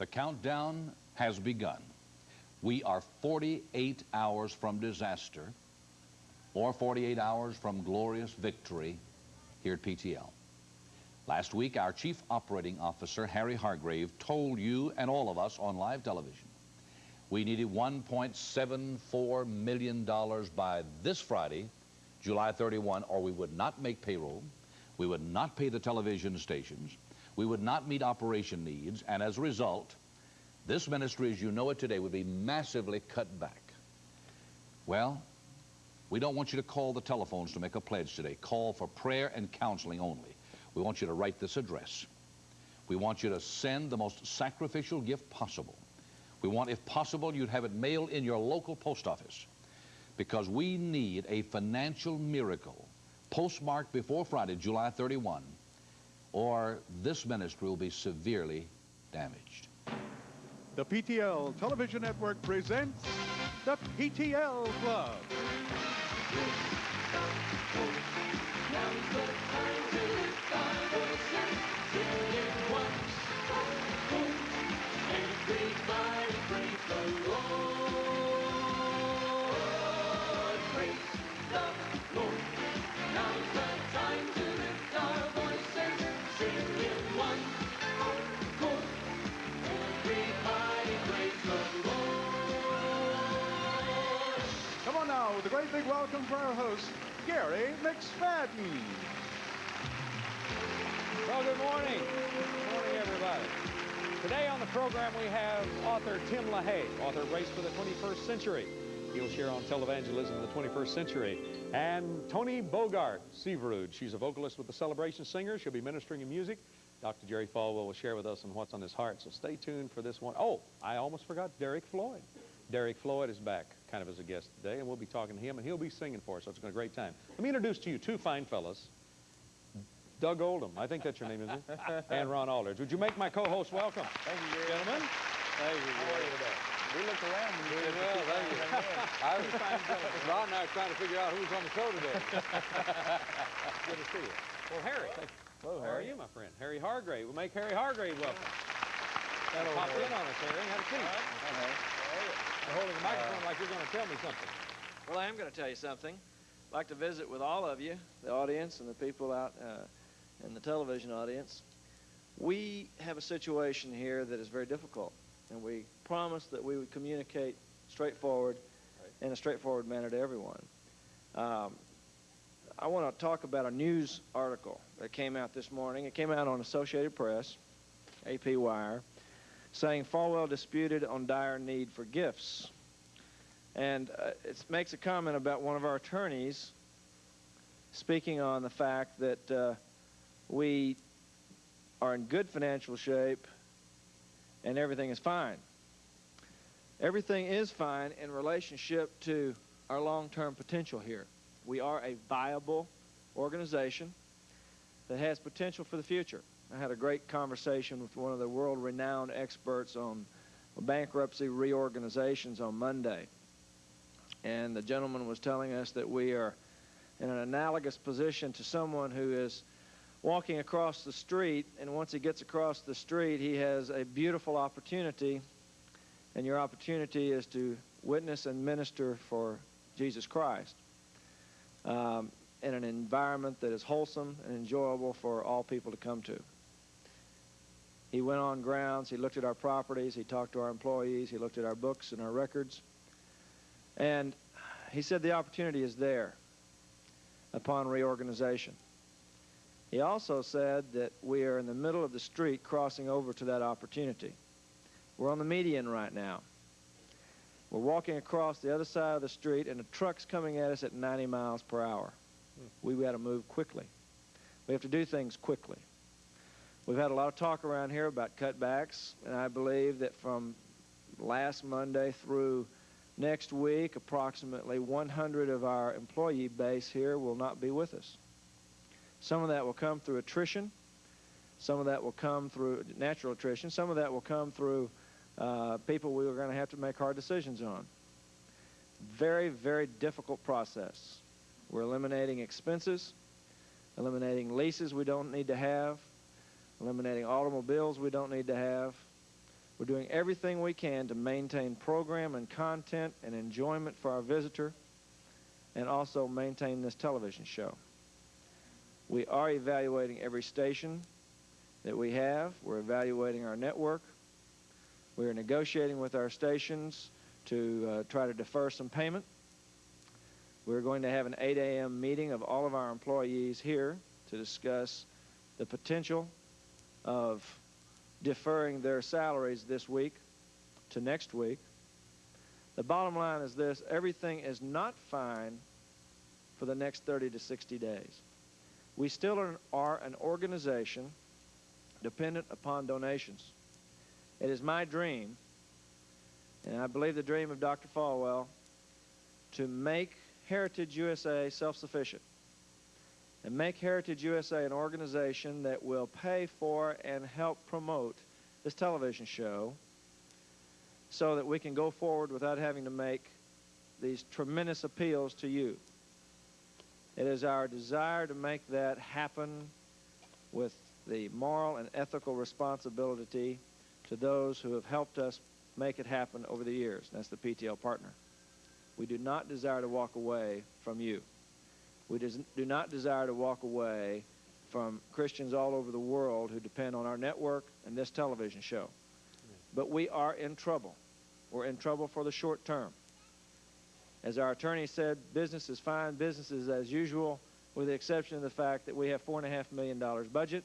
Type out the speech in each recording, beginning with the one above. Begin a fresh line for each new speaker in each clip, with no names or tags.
The countdown has begun. We are 48 hours from disaster or 48 hours from glorious victory here at PTL. Last week, our Chief Operating Officer, Harry Hargrave, told you and all of us on live television we needed $1.74 million by this Friday, July 31, or we would not make payroll, we would not pay the television stations, we would not meet operation needs, and as a result, this ministry as you know it today would be massively cut back. Well, we don't want you to call the telephones to make a pledge today. Call for prayer and counseling only. We want you to write this address. We want you to send the most sacrificial gift possible. We want, if possible, you'd have it mailed in your local post office, because we need a financial miracle postmarked before Friday, July 31, or this ministry will be severely damaged.
The PTL Television Network presents the PTL Club. With a great big welcome for our host, Gary McSpadden.
Well, good morning. Good morning, everybody. Today on the program we have author Tim LaHaye, author of Race for the 21st Century. He'll share on televangelism in the 21st century. And Tony Bogart Severud. She's a vocalist with the Celebration Singers. She'll be ministering in music. Dr. Jerry Falwell will share with us on what's on his heart, so stay tuned for this one. Oh, I almost forgot Derek Floyd. Derek Floyd is back kind of as a guest today, and we'll be talking to him, and he'll be singing for us, so it's been a great time. Let me introduce to you two fine fellas. Doug Oldham, I think that's your name, isn't it? And Ron Aldridge. Would you make my co-host welcome?
Thank you, Gary.
Gentlemen.
Thank you,
How are you today?
We looked around and
Doing well, thank you. I was Ron and I were trying to figure out who's on the show today. Good to see you. Well, Harry.
Hello,
How are you, my friend? Harry Hargrave. We'll make Harry Hargrave welcome.
Hello,
Pop
Harry.
in on us, Harry. Have a seat. You're holding the microphone like you're going to tell me something.
Well, I am going to tell you something. I'd like to visit with all of you, the audience and the people out in the television audience. We have a situation here that is very difficult, and we promised that we would communicate straightforward in a straightforward manner to everyone. I want to talk about a news article that came out this morning. It came out on Associated Press, AP Wire, saying Falwell disputed on dire need for gifts. And it makes a comment about one of our attorneys speaking on the fact that we are in good financial shape and everything is fine. Everything is fine in relationship to our long-term potential here. We are a viable organization that has potential for the future. I had a great conversation with one of the world-renowned experts on bankruptcy reorganizations on Monday. And the gentleman was telling us that we are in an analogous position to someone who is walking across the street, and once he gets across the street, he has a beautiful opportunity, and your opportunity is to witness and minister for Jesus Christ in an environment that is wholesome and enjoyable for all people to come to. He went on grounds, he looked at our properties, he talked to our employees, he looked at our books and our records, and he said the opportunity is there upon reorganization. He also said that we are in the middle of the street crossing over to that opportunity. We're on the median right now. We're walking across the other side of the street, and a truck's coming at us at 90 miles per hour. We've got to move quickly. We have to do things quickly. We've had a lot of talk around here about cutbacks, and I believe that from last Monday through next week, approximately 100 of our employee base here will not be with us. Some of that will come through attrition. Some of that will come through natural attrition. Some of that will come through people we were going to have to make hard decisions on. Very, very difficult process. We're eliminating expenses, eliminating leases we don't need to have, eliminating automobiles we don't need to have, We're doing everything we can to maintain program and content and enjoyment for our visitor, and also maintain this television show. We are evaluating every station that we have. We're evaluating our network. We're negotiating with our stations to try to defer some payment. We're going to have an 8 a.m. meeting of all of our employees here to discuss the potential of deferring their salaries this week to next week. The bottom line is this: everything is not fine for the next 30 to 60 days. We still are an organization dependent upon donations. It is my dream, and I believe the dream of Dr. Falwell, to make Heritage USA self-sufficient and make Heritage USA an organization that will pay for and help promote this television show so that we can go forward without having to make these tremendous appeals to you. It is our desire to make that happen with the moral and ethical responsibility to those who have helped us make it happen over the years. That's the PTL partner. We do not desire to walk away from you. We do not desire to walk away from Christians all over the world who depend on our network and this television show. But we are in trouble. We're in trouble for the short term. As our attorney said, business is fine, business is as usual, with the exception of the fact that we have $4.5 million budget.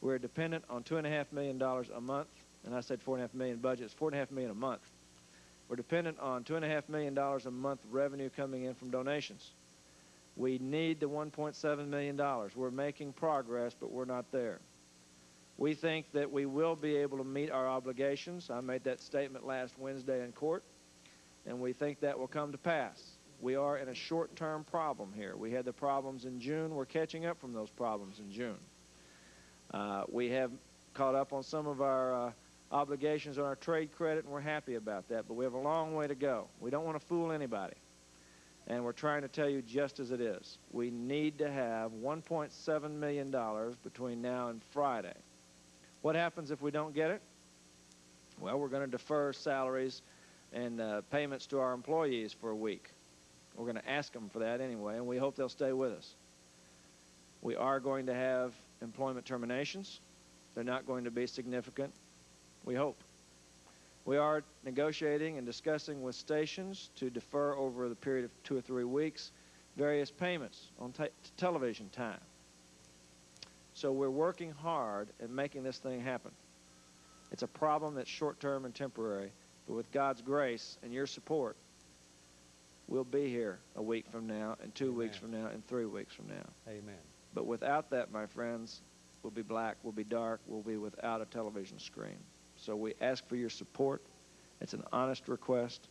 We're dependent on $2.5 million a month, and I said $4.5 million budget, it's $4.5 million a month. We're dependent on $2.5 million a month revenue coming in from donations. We need the $1.7 million. We're making progress, but we're not there. We think that we will be able to meet our obligations. I made that statement last Wednesday in court, and we think that will come to pass. We are in a short-term problem here. We had the problems in June. We're catching up from those problems in June. We have caught up on some of our obligations on our trade credit, and we're happy about that, but we have a long way to go. We don't want to fool anybody, and we're trying to tell you just as it is. We need to have $1.7 million between now and Friday. What happens if we don't get it? Well, we're going to defer salaries and payments to our employees for a week. We're going to ask them for that anyway, and we hope they'll stay with us. We are going to have employment terminations. They're not going to be significant, we hope. We are negotiating and discussing with stations to defer over the period of 2 or 3 weeks various payments on television time. So we're working hard at making this thing happen. It's a problem that's short-term and temporary, but with God's grace and your support, we'll be here a week from now, and 2 weeks from now, and 3 weeks from now.
Amen.
But without that, my friends, we'll be black, we'll be dark, we'll be without a television screen. So we ask for your support. It's an honest request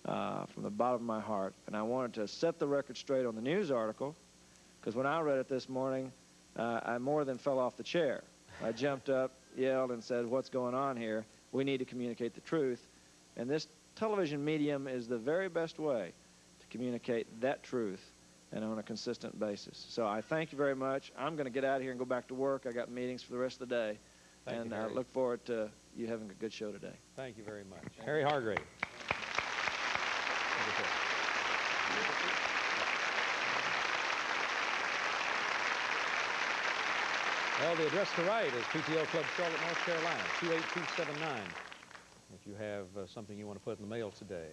from the bottom of my heart. And I wanted to set the record straight on the news article, because when I read it this morning, I more than fell off the chair. I jumped up, yelled, and said, what's going on here? We need to communicate the truth. And this television medium is the very best way to communicate that truth and on a consistent basis. So I thank you very much. I'm going to get out of here and go back to work. I got meetings for the rest of the day. And I look forward to you having a good show today.
Thank you very much. Harry Hargrave. Well, the address to write is PTL Club, Charlotte, North Carolina, 28279. If you have something you want to put in the mail today.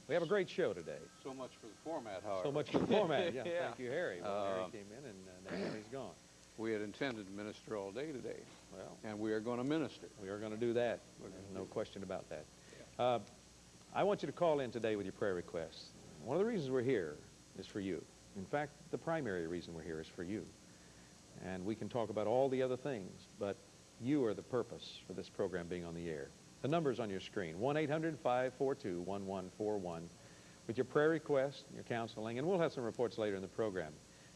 We have a great show today.
So much for the format, however.
So much for the format, yeah. Thank you, Harry. Well, Harry came in, and now he's gone.
We had intended to minister all day today.
Well,
and we are going to minister.
We are going to do that. There's no question about that. I want you to call in today with your prayer requests. One of the reasons we're here is for you. In fact, the primary reason we're here is for you. And we can talk about all the other things, but you are the purpose for this program being on the air. The number's on your screen, 1-800-542-1141, with your prayer requests, your counseling, and we'll have some reports later in the program.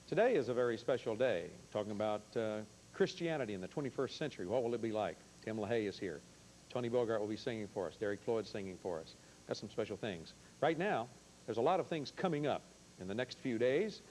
Today is a very special day, talking about Christianity in the 21st century. What will it be like? Tim LaHaye is here. Tony Bogart will be singing for us. Derek Floyd's singing for us. Got some special things. Right now, there's a lot of things coming up in the next few days.